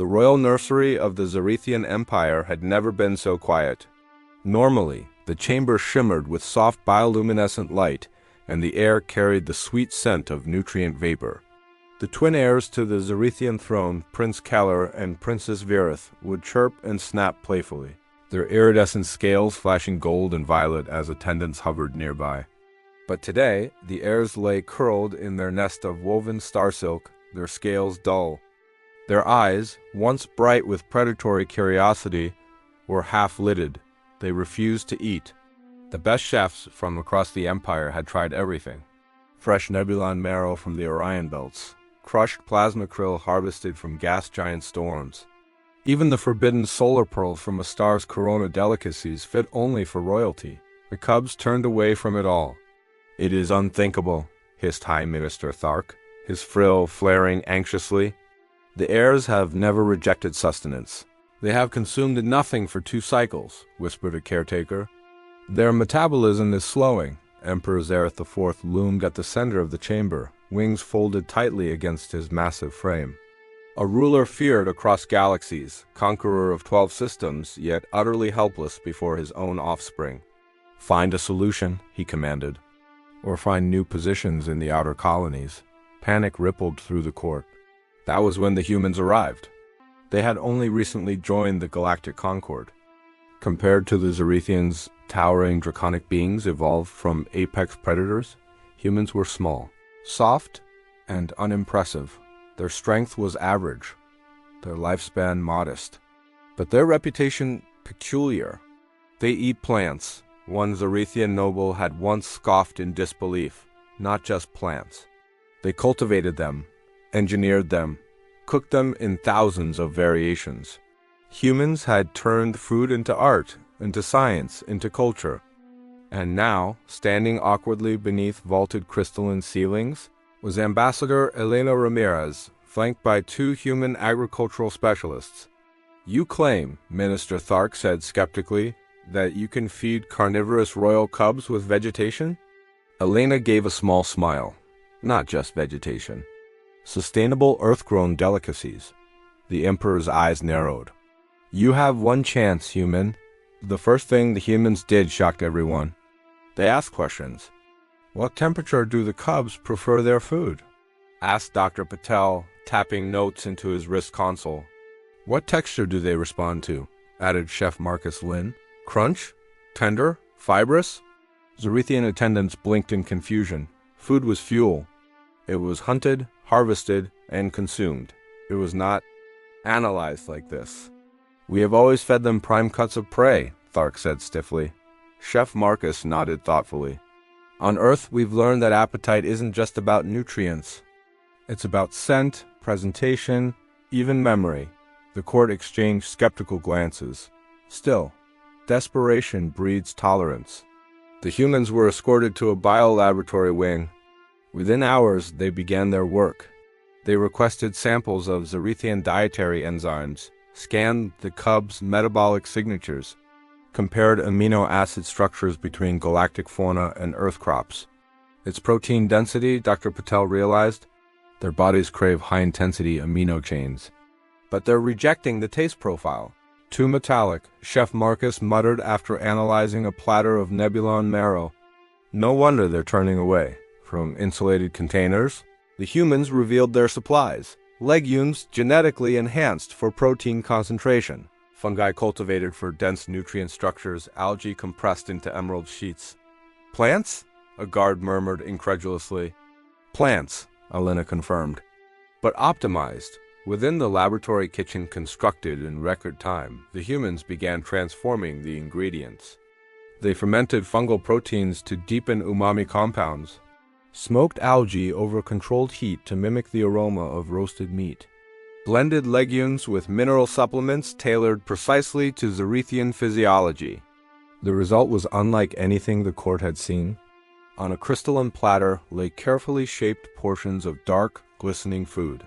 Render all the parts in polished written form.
The royal nursery of the Zarethian Empire had never been so quiet. Normally, the chamber shimmered with soft bioluminescent light, and the air carried the sweet scent of nutrient vapor. The twin heirs to the Zarethian throne, Prince Keller and Princess Virith, would chirp and snap playfully, their iridescent scales flashing gold and violet as attendants hovered nearby. But today, the heirs lay curled in their nest of woven star silk, their scales dull. Their eyes, once bright with predatory curiosity, were half-lidded. They refused to eat. The best chefs from across the Empire had tried everything. Fresh Nebulon marrow from the Orion belts, crushed plasma krill harvested from gas giant storms. Even the forbidden solar pearls from a star's corona delicacies fit only for royalty. The cubs turned away from it all. "It is unthinkable," hissed High Minister Thark, his frill flaring anxiously. "The heirs have never rejected sustenance. They have consumed nothing for 2 cycles," whispered a caretaker. "Their metabolism is slowing." Emperor Zareth IV loomed at the center of the chamber, wings folded tightly against his massive frame. A ruler feared across galaxies, conqueror of 12 systems, yet utterly helpless before his own offspring. "Find a solution," he commanded. "Or find new positions in the outer colonies." Panic rippled through the court. That was when the humans arrived. They had only recently joined the Galactic Concord. Compared to the Zarethians' towering draconic beings evolved from apex predators, humans were small, soft, and unimpressive. Their strength was average, their lifespan modest, but their reputation peculiar. "They eat plants," one Zarethian noble had once scoffed in disbelief. "Not just plants. They cultivated them, engineered them, cooked them in thousands of variations." Humans had turned food into art, into science, into culture. And now, standing awkwardly beneath vaulted crystalline ceilings, was Ambassador Elena Ramirez, flanked by 2 human agricultural specialists. "You claim," Minister Thark said skeptically, "that you can feed carnivorous royal cubs with vegetation?" Elena gave a small smile. "Not just vegetation. Sustainable earth-grown delicacies." The Emperor's eyes narrowed. "You have one chance, human." The first thing the humans did shocked everyone. They asked questions. "What temperature do the cubs prefer their food?" asked Dr. Patel, tapping notes into his wrist console. "What texture do they respond to?" added Chef Marcus Lin. "Crunch? Tender? Fibrous?" Zarethian attendants blinked in confusion. Food was fuel. It was hunted, harvested, and consumed. It was not analyzed like this. "We have always fed them prime cuts of prey," Thark said stiffly. Chef Marcus nodded thoughtfully. "On Earth, we've learned that appetite isn't just about nutrients. It's about scent, presentation, even memory." The court exchanged skeptical glances. Still, desperation breeds tolerance. The humans were escorted to a biolaboratory wing. Within hours, they began their work. They requested samples of Zarethian dietary enzymes, scanned the cubs' metabolic signatures, compared amino acid structures between galactic fauna and Earth crops. Its protein density, Dr. Patel realized, their bodies crave high-intensity amino chains. But they're rejecting the taste profile. "Too metallic," Chef Marcus muttered after analyzing a platter of Nebulon marrow. "No wonder they're turning away." From insulated containers, the humans revealed their supplies. Legumes genetically enhanced for protein concentration. Fungi cultivated for dense nutrient structures, algae compressed into emerald sheets. "Plants?" a guard murmured incredulously. "Plants," Elena confirmed. "But optimized." Within the laboratory kitchen constructed in record time, the humans began transforming the ingredients. They fermented fungal proteins to deepen umami compounds, smoked algae over controlled heat to mimic the aroma of roasted meat, blended legumes with mineral supplements tailored precisely to Zarethian physiology. The result was unlike anything the court had seen. On a crystalline platter lay carefully shaped portions of dark, glistening food.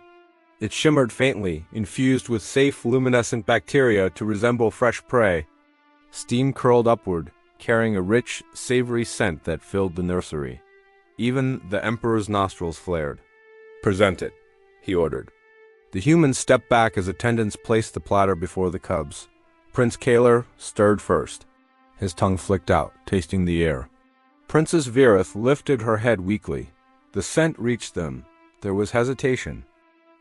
It shimmered faintly, infused with safe, luminescent bacteria to resemble fresh prey. Steam curled upward, carrying a rich, savory scent that filled the nursery. Even the Emperor's nostrils flared. "Present it," he ordered. The humans stepped back as attendants placed the platter before the cubs. Prince Kaler stirred first. His tongue flicked out, tasting the air. Princess Virith lifted her head weakly. The scent reached them. There was hesitation.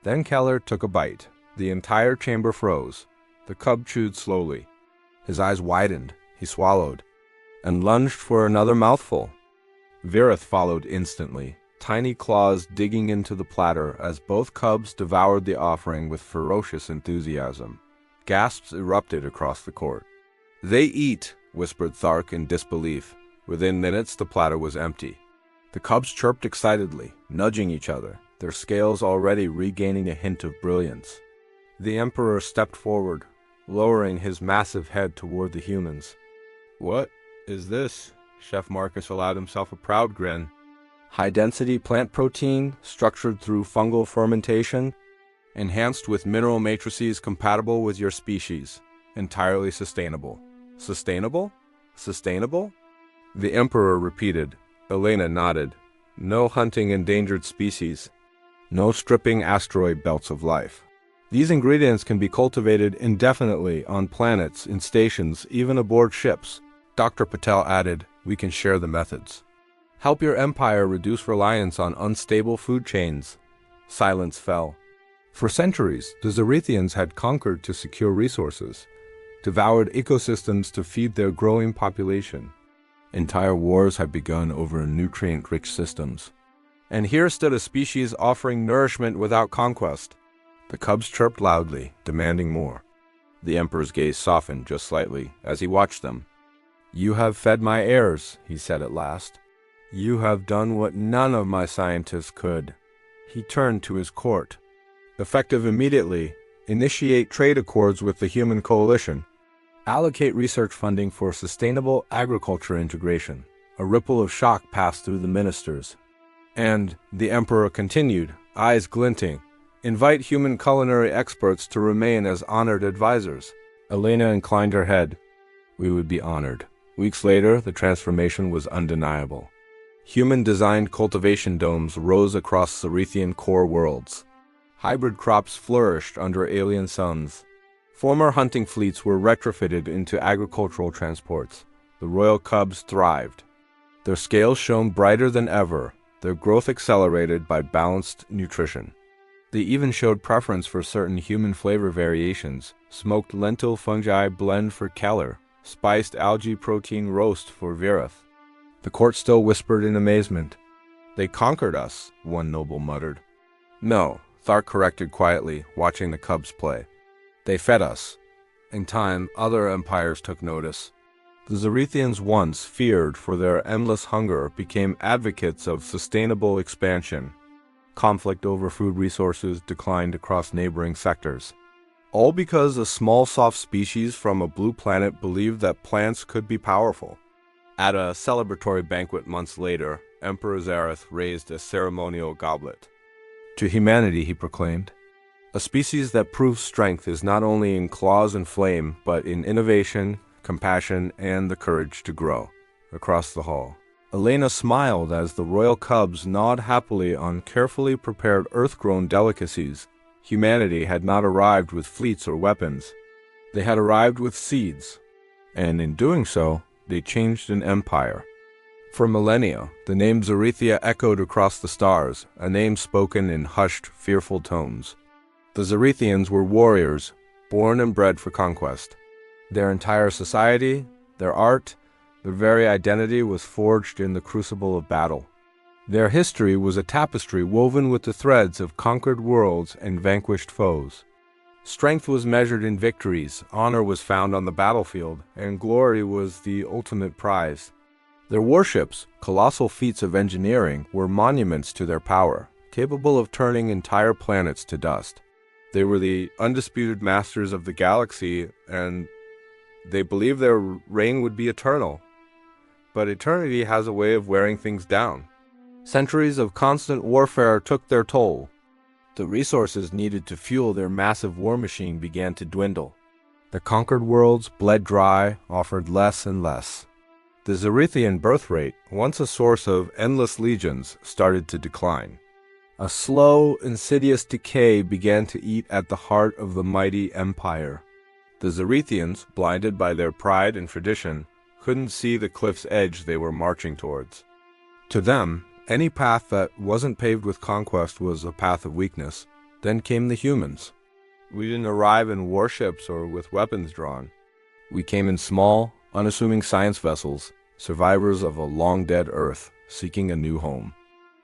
Then Keller took a bite. The entire chamber froze. The cub chewed slowly. His eyes widened. He swallowed, and lunged for another mouthful. Virith followed instantly, tiny claws digging into the platter as both cubs devoured the offering with ferocious enthusiasm. Gasps erupted across the court. "They eat," whispered Thark in disbelief. Within minutes, the platter was empty. The cubs chirped excitedly, nudging each other, their scales already regaining a hint of brilliance. The Emperor stepped forward, lowering his massive head toward the humans. "What is this?" Chef Marcus allowed himself a proud grin. "High-density plant protein, structured through fungal fermentation, enhanced with mineral matrices compatible with your species, entirely sustainable." "Sustainable? Sustainable?" The Emperor repeated. Elena nodded. "No hunting endangered species. No stripping asteroid belts of life. These ingredients can be cultivated indefinitely on planets, in stations, even aboard ships." Dr. Patel added, "We can share the methods. Help your empire reduce reliance on unstable food chains." Silence fell. For centuries, the Zarethians had conquered to secure resources, devoured ecosystems to feed their growing population. Entire wars had begun over nutrient-rich systems. And here stood a species offering nourishment without conquest. The cubs chirped loudly, demanding more. The Emperor's gaze softened just slightly as he watched them. "You have fed my heirs," he said at last. "You have done what none of my scientists could." He turned to his court. "Effective immediately, initiate trade accords with the Human Coalition. Allocate research funding for sustainable agriculture integration." A ripple of shock passed through the ministers. "And," the Emperor continued, eyes glinting, "invite human culinary experts to remain as honored advisors." Elena inclined her head. "We would be honored." Weeks later, the transformation was undeniable. Human-designed cultivation domes rose across Zarethian core worlds. Hybrid crops flourished under alien suns. Former hunting fleets were retrofitted into agricultural transports. The royal cubs thrived. Their scales shone brighter than ever, their growth accelerated by balanced nutrition. They even showed preference for certain human flavor variations: smoked lentil fungi blend for Keller, spiced algae protein roast for Virith. The court still whispered in amazement. "They conquered us," one noble muttered. "No," Thark corrected quietly, watching the cubs play. "They fed us." In time, other empires took notice. The Zarethians, once feared for their endless hunger, became advocates of sustainable expansion. Conflict over food resources declined across neighboring sectors. All because a small soft species from a blue planet believed that plants could be powerful. At a celebratory banquet months later, Emperor Zareth raised a ceremonial goblet. "To humanity," he proclaimed. "A species that proves strength is not only in claws and flame, but in innovation, compassion, and the courage to grow." Across the hall, Elena smiled as the royal cubs gnawed happily on carefully prepared earth-grown delicacies. Humanity had not arrived with fleets or weapons. They had arrived with seeds, and in doing so, they changed an empire. For millennia, the name Zarethia echoed across the stars, a name spoken in hushed, fearful tones. The Zarethians were warriors, born and bred for conquest. Their entire society, their art, their very identity was forged in the crucible of battle. Their history was a tapestry woven with the threads of conquered worlds and vanquished foes. Strength was measured in victories, honor was found on the battlefield, and glory was the ultimate prize. Their warships, colossal feats of engineering, were monuments to their power, capable of turning entire planets to dust. They were the undisputed masters of the galaxy, and they believed their reign would be eternal. But eternity has a way of wearing things down. Centuries of constant warfare took their toll. The resources needed to fuel their massive war machine began to dwindle. The conquered worlds bled dry, offered less and less. The Zarethian birth rate, once a source of endless legions, started to decline. A slow, insidious decay began to eat at the heart of the mighty empire. The Zarethians, blinded by their pride and tradition, couldn't see the cliff's edge they were marching towards. To them, any path that wasn't paved with conquest was a path of weakness. Then came the humans. We didn't arrive in warships or with weapons drawn. We came in small, unassuming science vessels, survivors of a long-dead Earth, seeking a new home.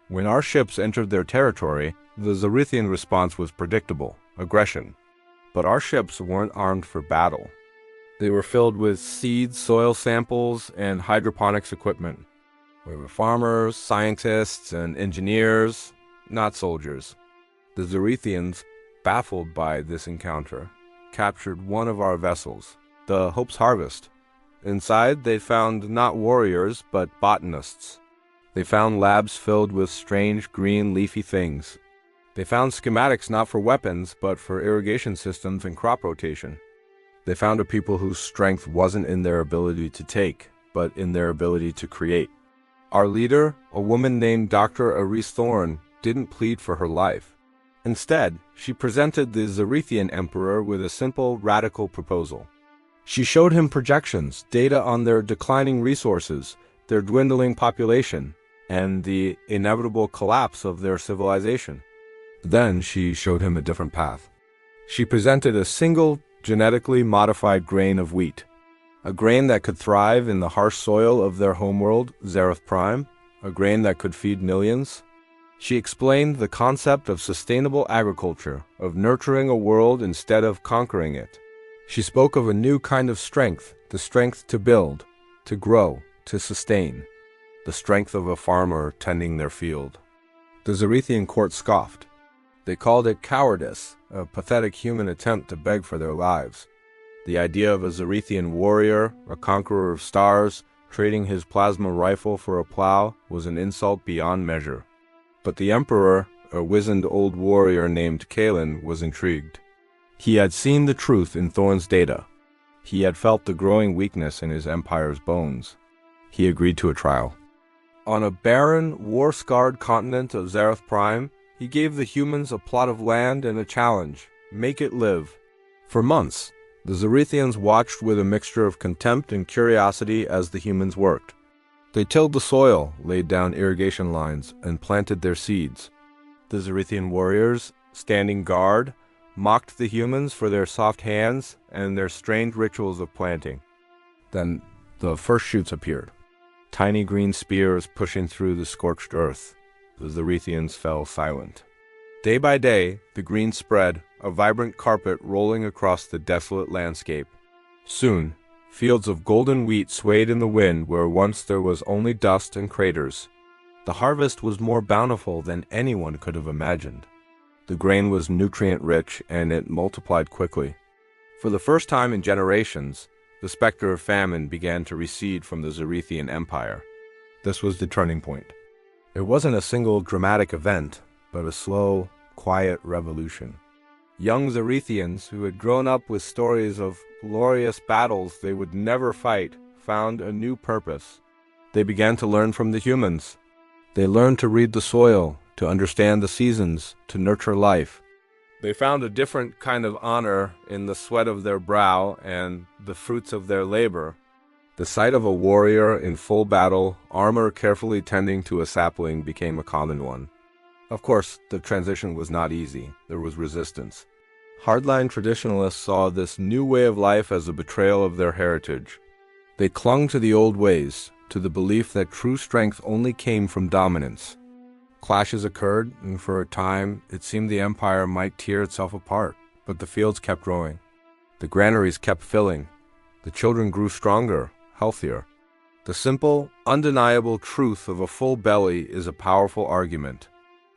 When our ships entered their territory, the Zarethian response was predictable: aggression. But our ships weren't armed for battle. They were filled with seeds, soil samples, and hydroponics equipment. We were farmers, scientists, and engineers, not soldiers. The Zarethians, baffled by this encounter, captured one of our vessels, the Hope's Harvest. Inside, they found not warriors, but botanists. They found labs filled with strange green leafy things. They found schematics not for weapons, but for irrigation systems and crop rotation. They found a people whose strength wasn't in their ability to take, but in their ability to create. Our leader, a woman named Dr. Aris Thorne, didn't plead for her life. Instead, she presented the Zarethian Emperor with a simple, radical proposal. She showed him projections, data on their declining resources, their dwindling population, and the inevitable collapse of their civilization. Then she showed him a different path. She presented a single, genetically modified grain of wheat, a grain that could thrive in the harsh soil of their homeworld, Zareth Prime, a grain that could feed millions. She explained the concept of sustainable agriculture, of nurturing a world instead of conquering it. She spoke of a new kind of strength, the strength to build, to grow, to sustain, the strength of a farmer tending their field. The Zarethian court scoffed. They called it cowardice, a pathetic human attempt to beg for their lives. The idea of a Zarethian warrior, a conqueror of stars, trading his plasma rifle for a plow was an insult beyond measure. But the emperor, a wizened old warrior named Kalen, was intrigued. He had seen the truth in Thorne's data. He had felt the growing weakness in his empire's bones. He agreed to a trial. On a barren, war-scarred continent of Zareth Prime, he gave the humans a plot of land and a challenge: make it live. For months, the Zarethians watched with a mixture of contempt and curiosity as the humans worked. They tilled the soil, laid down irrigation lines, and planted their seeds. The Zarethian warriors, standing guard, mocked the humans for their soft hands and their strange rituals of planting. Then the first shoots appeared, tiny green spears pushing through the scorched earth. The Zarethians fell silent. Day by day, the green spread, a vibrant carpet rolling across the desolate landscape. Soon, fields of golden wheat swayed in the wind where once there was only dust and craters. The harvest was more bountiful than anyone could have imagined. The grain was nutrient-rich, and it multiplied quickly. For the first time in generations, the specter of famine began to recede from the Zarethian Empire. This was the turning point. It wasn't a single dramatic event, but a slow, quiet revolution. Young Zarethians who had grown up with stories of glorious battles they would never fight found a new purpose. They began to learn from the humans. They learned to read the soil, to understand the seasons, to nurture life. They found a different kind of honor in the sweat of their brow and the fruits of their labor. The sight of a warrior in full battle, armor carefully tending to a sapling, became a common one. Of course, the transition was not easy. There was resistance. Hardline traditionalists saw this new way of life as a betrayal of their heritage. They clung to the old ways, to the belief that true strength only came from dominance. Clashes occurred, and for a time, it seemed the empire might tear itself apart, but the fields kept growing. The granaries kept filling. The children grew stronger, healthier. The simple, undeniable truth of a full belly is a powerful argument.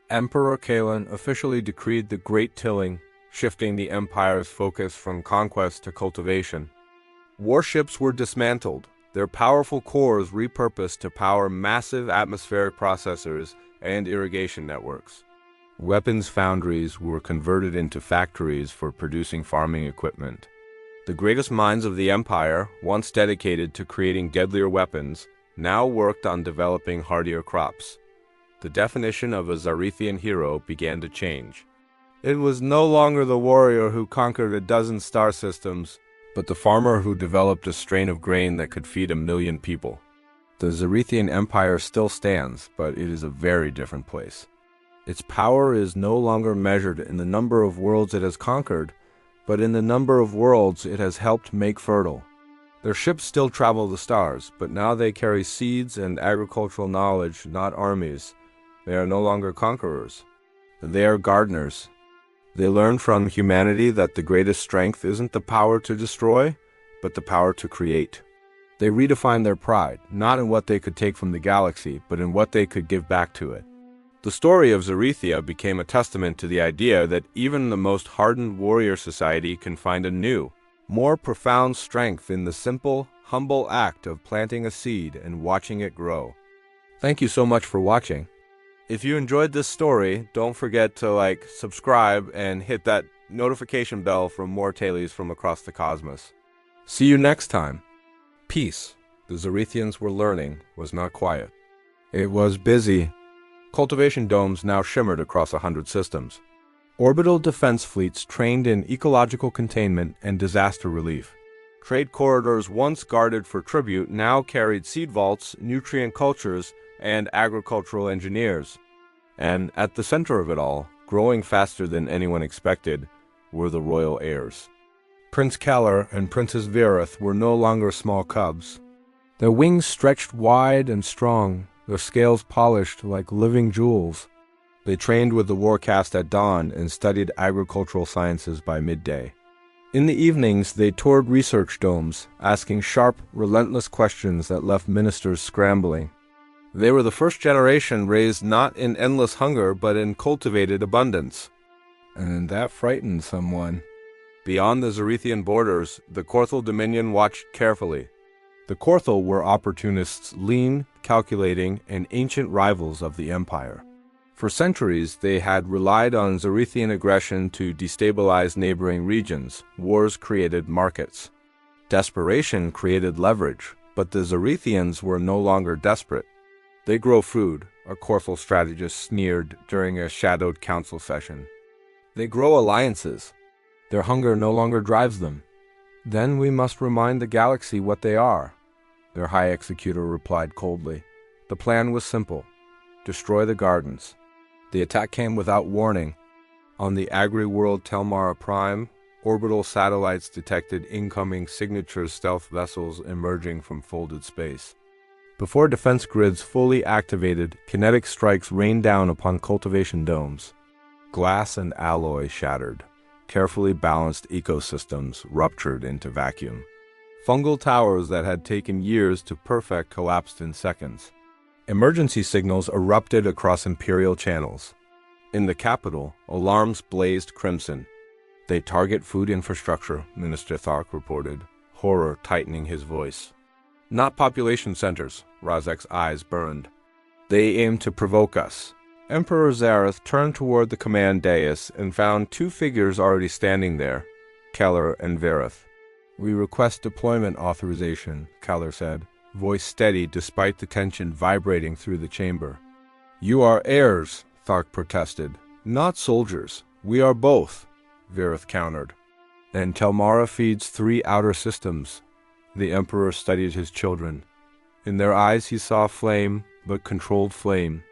Emperor Kalen officially decreed the Great Tilling, shifting the empire's focus from conquest to cultivation. Warships were dismantled, their powerful cores repurposed to power massive atmospheric processors and irrigation networks. Weapons foundries were converted into factories for producing farming equipment. The greatest minds of the empire, once dedicated to creating deadlier weapons, now worked on developing hardier crops. the definition of a Zarethian hero began to change. It was no longer the warrior who conquered a dozen star systems, but the farmer who developed a strain of grain that could feed 1,000,000 people. The Zarethian Empire still stands, but it is a very different place. Its power is no longer measured in the number of worlds it has conquered, but in the number of worlds it has helped make fertile. Their ships still travel the stars, but now they carry seeds and agricultural knowledge, not armies. They are no longer conquerors. They are gardeners. They learn from humanity that the greatest strength isn't the power to destroy, but the power to create. They redefine their pride, not in what they could take from the galaxy, but in what they could give back to it. The story of Zarethia became a testament to the idea that even the most hardened warrior society can find a new, more profound strength in the simple, humble act of planting a seed and watching it grow. Thank you so much for watching. If you enjoyed this story, don't forget to subscribe, and hit that notification bell for more tales from across the cosmos. See you next time. Peace, the Zarethians were learning, was not quiet. It was busy. Cultivation domes now shimmered across 100 systems. Orbital defense fleets trained in ecological containment and disaster relief. Trade corridors once guarded for tribute now carried seed vaults, nutrient cultures, and agricultural engineers. And at the center of it all, growing faster than anyone expected, were the royal heirs. Prince Keller and Princess Verith were no longer small cubs. Their wings stretched wide and strong, their scales polished like living jewels. They trained with the warcast at dawn and studied agricultural sciences by midday. In the evenings, they toured research domes, asking sharp, relentless questions that left ministers scrambling. They were the first generation raised not in endless hunger, but in cultivated abundance. And that frightened someone. Beyond the Zarethian borders, the Korthal Dominion watched carefully. The Korthal were opportunists, lean, calculating, and ancient rivals of the Empire. For centuries, they had relied on Zarethian aggression to destabilize neighboring regions. Wars created markets. Desperation created leverage, but the Zarethians were no longer desperate. They grow food, a Korthal strategist sneered during a shadowed council session. They grow alliances. Their hunger no longer drives them. Then we must remind the galaxy what they are, their High Executor replied coldly. The plan was simple. Destroy the gardens. The attack came without warning. On the agri-world Telmara Prime, orbital satellites detected incoming signature stealth vessels emerging from folded space. Before defense grids fully activated, kinetic strikes rained down upon cultivation domes. Glass and alloy shattered. Carefully balanced ecosystems ruptured into vacuum. Fungal towers that had taken years to perfect collapsed in seconds. Emergency signals erupted across Imperial channels. In the capital, alarms blazed crimson. They target food infrastructure, Minister Thark reported, horror tightening his voice. Not population centers, Razek's eyes burned. They aim to provoke us. Emperor Zareth turned toward the command dais and found two figures already standing there, Keller and Verith. We request deployment authorization, Keller said, voice steady despite the tension vibrating through the chamber. You are heirs, Thark protested. Not soldiers. We are both, Verith countered. And Telmara feeds 3 outer systems. The Emperor studied his children. In their eyes he saw flame, but controlled flame.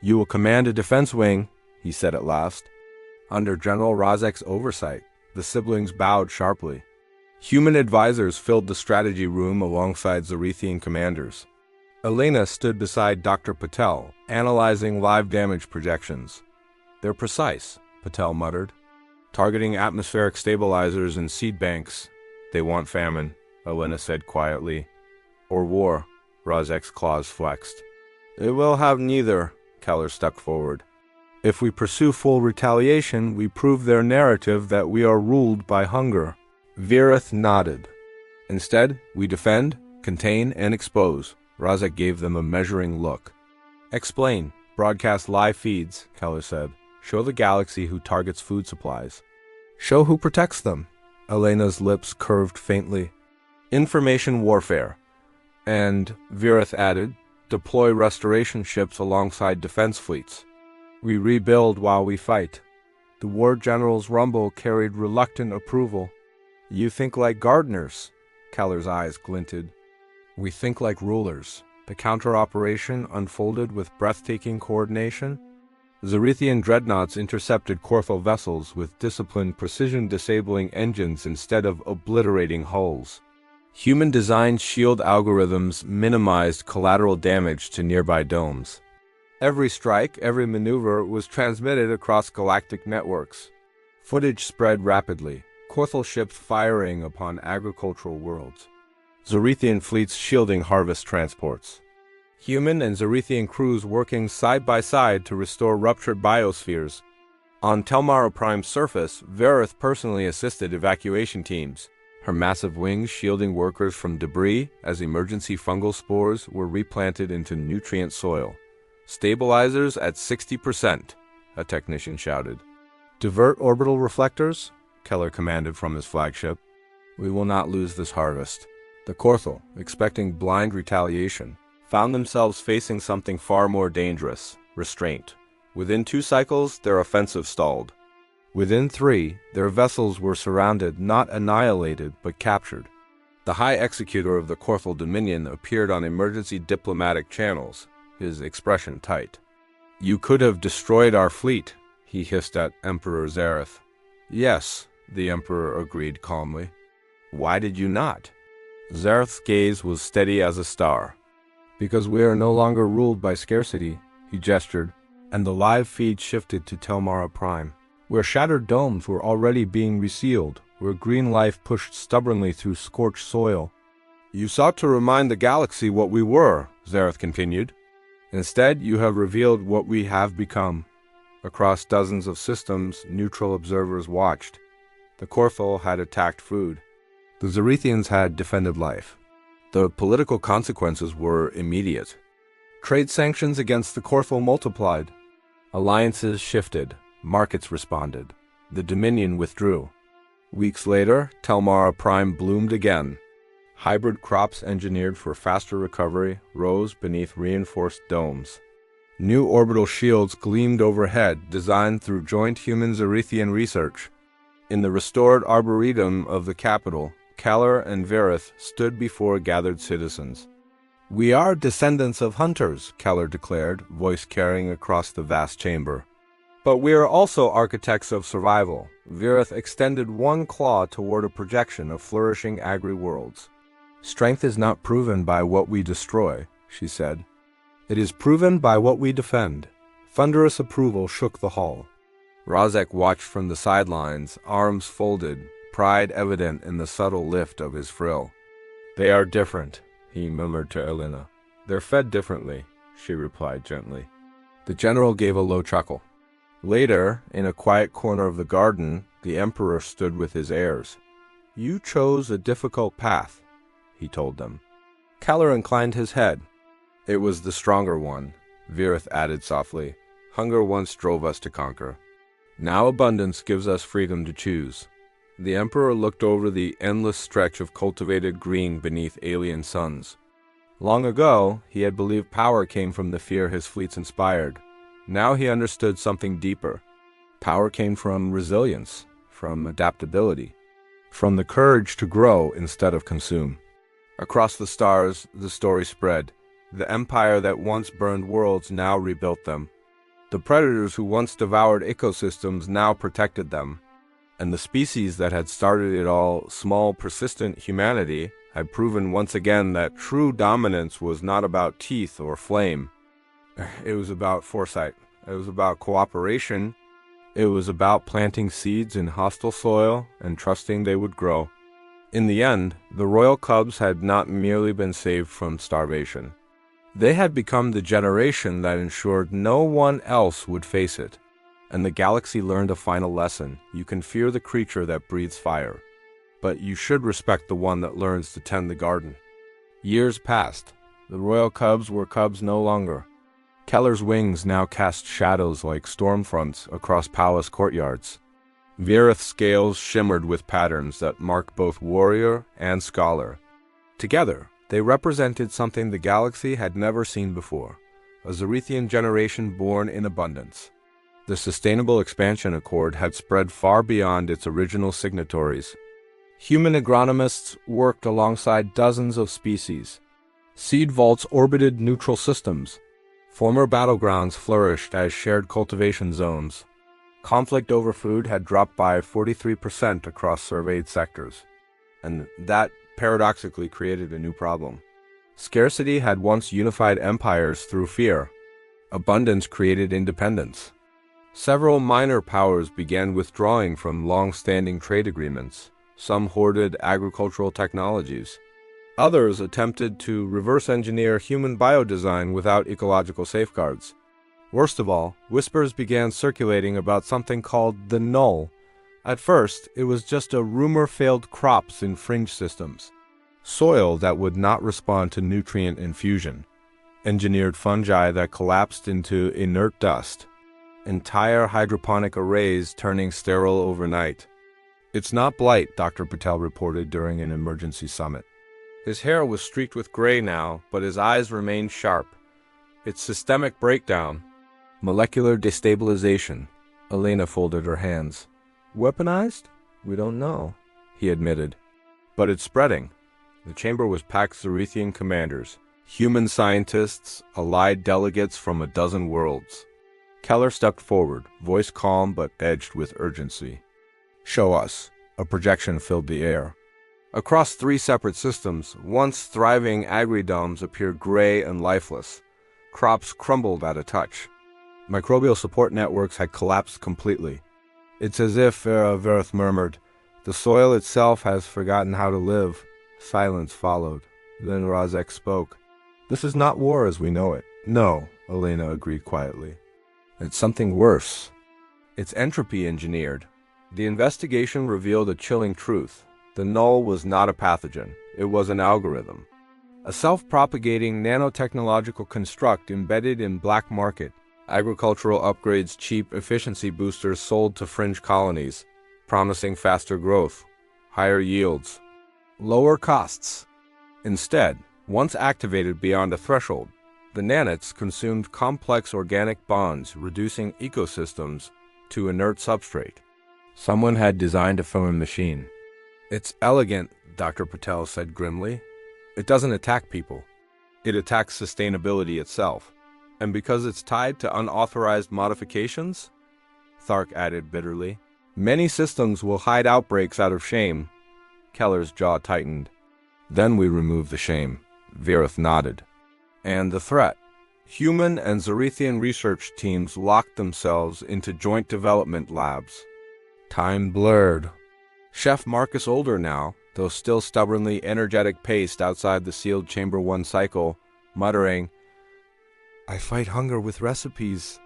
You will command a defense wing, he said at last. Under General Razek's oversight, the siblings bowed sharply. Human advisors filled the strategy room alongside Zarethian commanders. Elena stood beside Dr. Patel, analyzing live damage projections. They're precise, Patel muttered. Targeting atmospheric stabilizers and seed banks. They want famine, Elena said quietly. Or war, Razek's claws flexed. It will have neither, Keller stuck forward. If we pursue full retaliation, we prove their narrative that we are ruled by hunger. Verith nodded. Instead, we defend, contain, and expose. Razek gave them a measuring look. Explain. Broadcast live feeds, Keller said. Show the galaxy who targets food supplies. Show who protects them. Elena's lips curved faintly. Information warfare. And, Verith added, deploy restoration ships alongside defense fleets. We rebuild while we fight. The war general's rumble carried reluctant approval. You think like gardeners, Keller's eyes glinted. We think like rulers. The counter-operation unfolded with breathtaking coordination. Zarethian dreadnoughts intercepted Corthal vessels with disciplined precision, disabling engines instead of obliterating hulls. Human-designed shield algorithms minimized collateral damage to nearby domes. Every strike, every maneuver was transmitted across galactic networks. Footage spread rapidly, Corthal ships firing upon agricultural worlds. Zarethian fleets shielding harvest transports. Human and Zarethian crews working side by side to restore ruptured biospheres. On Telmara Prime's surface, Vareth personally assisted evacuation teams, her massive wings shielding workers from debris as emergency fungal spores were replanted into nutrient soil. Stabilizers at 60%, a technician shouted. Divert orbital reflectors, Keller commanded from his flagship. We will not lose this harvest. The Corthal, expecting blind retaliation, found themselves facing something far more dangerous: restraint. Within 2 cycles, their offensive stalled. Within 3, their vessels were surrounded, not annihilated, but captured. The High Executor of the Corthal Dominion appeared on emergency diplomatic channels, his expression tight. You could have destroyed our fleet, he hissed at Emperor Zareth. Yes, the Emperor agreed calmly. Why did you not? Zareth's gaze was steady as a star. Because we are no longer ruled by scarcity, he gestured, and the live feed shifted to Telmara Prime, where shattered domes were already being resealed, where green life pushed stubbornly through scorched soil. You sought to remind the galaxy what we were, Zareth continued. Instead, you have revealed what we have become. Across dozens of systems, neutral observers watched. The Corthal had attacked food. The Zarethians had defended life. The political consequences were immediate. Trade sanctions against the Corthal multiplied. Alliances shifted. Markets responded. The Dominion withdrew. Weeks later, Telmara Prime bloomed again. Hybrid crops engineered for faster recovery rose beneath reinforced domes. New orbital shields gleamed overhead, designed through joint human-Zarethian research. In the restored arboretum of the capital, Keller and Vareth stood before gathered citizens. We are descendants of hunters, Keller declared, voice carrying across the vast chamber. But we are also architects of survival. Vareth extended one claw toward a projection of flourishing agri-worlds. Strength is not proven by what we destroy, she said. It is proven by what we defend. Thunderous approval shook the hall. Razek watched from the sidelines, arms folded, pride evident in the subtle lift of his frill. They are different, he murmured to Elena. They're fed differently, she replied gently. The general gave a low chuckle. Later, in a quiet corner of the garden, the Emperor stood with his heirs. You chose a difficult path, he told them. Keller inclined his head. It was the stronger one, Vareth added softly. Hunger once drove us to conquer. Now abundance gives us freedom to choose. The Emperor looked over the endless stretch of cultivated green beneath alien suns. Long ago, he had believed power came from the fear his fleets inspired. Now he understood something deeper. Power came from resilience, from adaptability, from the courage to grow instead of consume. Across the stars, the story spread. The empire that once burned worlds now rebuilt them. The predators who once devoured ecosystems now protected them. And the species that had started it all, small, persistent humanity, had proven once again that true dominance was not about teeth or flame. It was about foresight. It was about cooperation. It was about planting seeds in hostile soil and trusting they would grow. In the end, the royal cubs had not merely been saved from starvation. They had become the generation that ensured no one else would face it. And the galaxy learned a final lesson. You can fear the creature that breathes fire, but you should respect the one that learns to tend the garden. Years passed. The royal cubs were cubs no longer. Keller's wings now cast shadows like storm fronts across palace courtyards. Vareth's scales shimmered with patterns that marked both warrior and scholar. Together, They represented something the galaxy had never seen before, a Zarethian generation born in abundance. The Sustainable Expansion Accord had spread far beyond its original signatories. Human agronomists worked alongside dozens of species. Seed vaults orbited neutral systems. Former battlegrounds flourished as shared cultivation zones. Conflict over food had dropped by 43% across surveyed sectors, and that paradoxically created a new problem. Scarcity had once unified empires through fear. Abundance created independence. Several minor powers began withdrawing from long-standing trade agreements. Some hoarded agricultural technologies. Others attempted to reverse-engineer human biodesign without ecological safeguards. Worst of all, whispers began circulating about something called the Null. At first, it was just a rumor-filled crops in fringe systems. Soil that would not respond to nutrient infusion. Engineered fungi that collapsed into inert dust. Entire hydroponic arrays turning sterile overnight. "It's not blight," Dr. Patel reported during an emergency summit. His hair was streaked with gray now, but his eyes remained sharp. "It's systemic breakdown." "Molecular destabilization." Elena folded her hands. "Weaponized? We don't know," he admitted. "But it's spreading." The chamber was packed Zarethian commanders, human scientists, allied delegates from a dozen worlds. Keller stepped forward, voice calm but edged with urgency. "Show us." A projection filled the air. Across 3 separate systems, once thriving agri-domes appeared gray and lifeless. Crops crumbled at a touch. Microbial support networks had collapsed completely. "It's as if," Verith murmured, "the soil itself has forgotten how to live." Silence followed. Then Razek spoke. "This is not war as we know it." "No," Elena agreed quietly. "It's something worse. It's entropy engineered." The investigation revealed a chilling truth. The Null was not a pathogen. It was an algorithm. A self-propagating nanotechnological construct embedded in black market. Agricultural upgrades, cheap efficiency boosters sold to fringe colonies, promising faster growth, higher yields, lower costs. Instead, once activated beyond a threshold, the nanites consumed complex organic bonds, reducing ecosystems to inert substrate. Someone had designed a phone machine. "It's elegant," Dr. Patel said grimly. "It doesn't attack people. It attacks sustainability itself. And because it's tied to unauthorized modifications," Thark added bitterly, "many systems will hide outbreaks out of shame." Keller's jaw tightened. "Then we remove the shame," Verith nodded. "And the threat." Human and Zarethian research teams locked themselves into joint development labs. Time blurred. Chef Marcus, older now, though still stubbornly energetic, paced outside the sealed Chamber 1 cycle, muttering, "I fight hunger with recipes."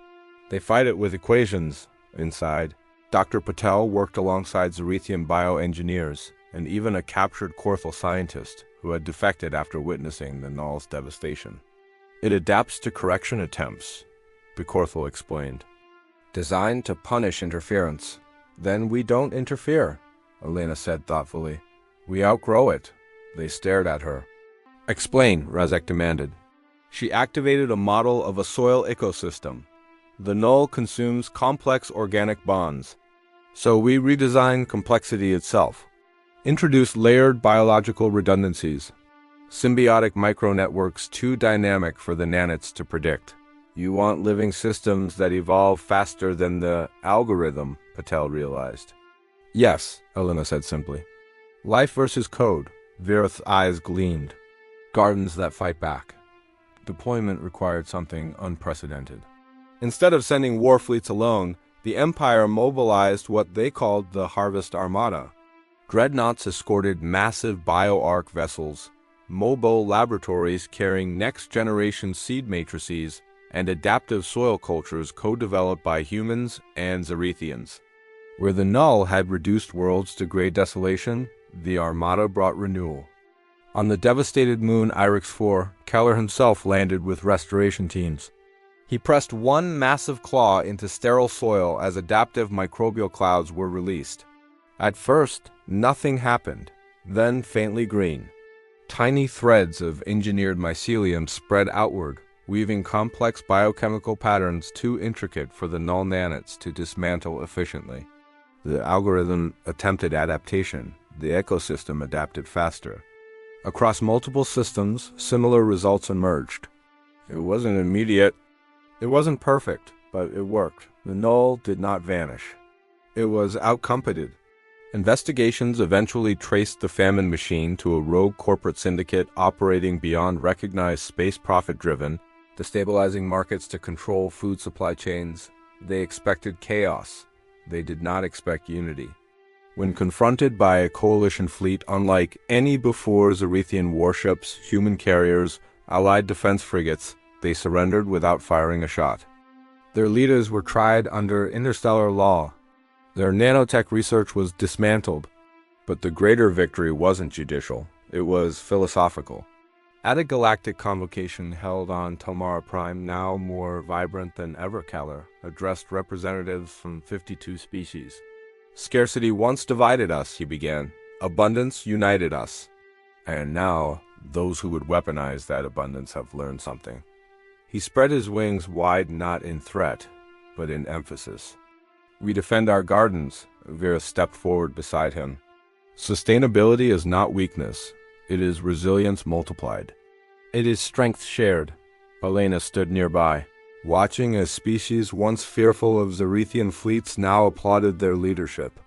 "They fight it with equations," inside. Dr. Patel worked alongside Zarethian bioengineers, and even a captured Korthal scientist who had defected after witnessing the Null's devastation. "It adapts to correction attempts," Korthal explained. "Designed to punish interference. Then we don't interfere," Elena said thoughtfully. "We outgrow it." They stared at her. "Explain," Razek demanded. She activated a model of a soil ecosystem. The Null consumes complex organic bonds. So we redesign complexity itself. Introduce layered biological redundancies. Symbiotic micronetworks too dynamic for the nanites to predict. "You want living systems that evolve faster than the algorithm," Patel realized. "Yes," Elena said simply. "Life versus code." Verith's eyes gleamed. "Gardens that fight back." Deployment required something unprecedented. Instead of sending war fleets alone, the Empire mobilized what they called the Harvest Armada. Dreadnoughts escorted massive bioarc vessels, mobile laboratories carrying next-generation seed matrices, and adaptive soil cultures co-developed by humans and Zarethians. Where the Null had reduced worlds to gray desolation, the Armada brought renewal. On the devastated moon Irix 4, Keller himself landed with restoration teams. He pressed one massive claw into sterile soil as adaptive microbial clouds were released. At first, nothing happened, then faintly green. Tiny threads of engineered mycelium spread outward, weaving complex biochemical patterns too intricate for the null nanites to dismantle efficiently. The algorithm attempted adaptation. The ecosystem adapted faster. Across multiple systems, similar results emerged. It wasn't immediate. It wasn't perfect, but it worked. The null did not vanish. It was outcompeted. Investigations eventually traced the famine machine to a rogue corporate syndicate operating beyond recognized space profit-driven, destabilizing markets to control food supply chains. They expected chaos. They did not expect unity. When confronted by a coalition fleet unlike any before Zarethian warships, human carriers, allied defense frigates, they surrendered without firing a shot. Their leaders were tried under interstellar law. Their nanotech research was dismantled. But the greater victory wasn't judicial. It was philosophical. At a galactic convocation held on Tomara Prime, now more vibrant than ever, Kaller addressed representatives from 52 species. Scarcity once divided us, he began. Abundance united us. And now, those who would weaponize that abundance have learned something. He spread his wings wide not in threat, but in emphasis. We defend our gardens, Vera stepped forward beside him. Sustainability is not weakness. It is resilience multiplied. It is strength shared. Elena stood nearby, watching as species once fearful of Zarethian fleets now applauded their leadership.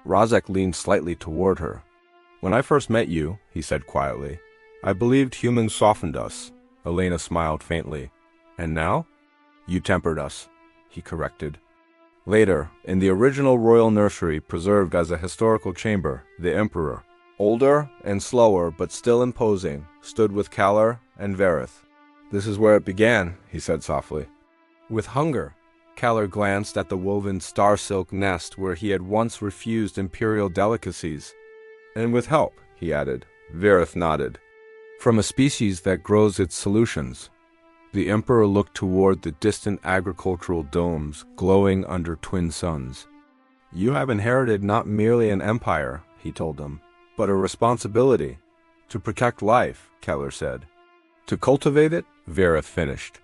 Rozek leaned slightly toward her. When I first met you, he said quietly, I believed humans softened us. Elena smiled faintly. And now? You tempered us, he corrected. Later, in the original royal nursery preserved as a historical chamber, the Emperor, older and slower but still imposing, stood with Kaller and Verith. This is where it began, he said softly. With hunger, Kaller glanced at the woven star-silk nest where he had once refused imperial delicacies. And with help, he added. Verith nodded. From a species that grows its solutions. The Emperor looked toward the distant agricultural domes glowing under twin suns. You have inherited not merely an empire, he told them, but a responsibility. To protect life, Kaller said. To cultivate it, Verith finished.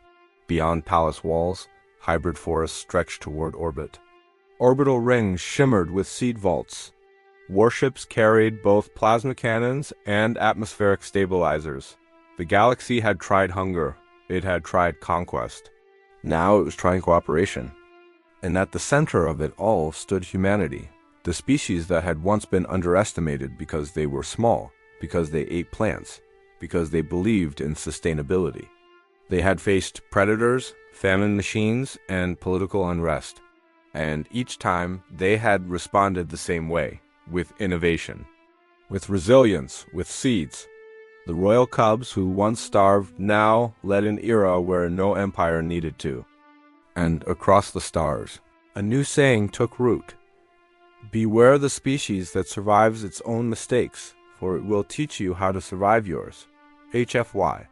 Beyond palace walls, hybrid forests stretched toward orbit. Orbital rings shimmered with seed vaults. Warships carried both plasma cannons and atmospheric stabilizers. The galaxy had tried hunger. It had tried conquest. Now it was trying cooperation. And at the center of it all stood humanity, the species that had once been underestimated because they were small, because they ate plants, because they believed in sustainability. They had faced predators, famine machines, and political unrest. And each time they had responded the same way, with innovation, with resilience, with seeds. The royal cubs who once starved now led an era where no empire needed to. And across the stars, a new saying took root. Beware the species that survives its own mistakes, for it will teach you how to survive yours. HFY.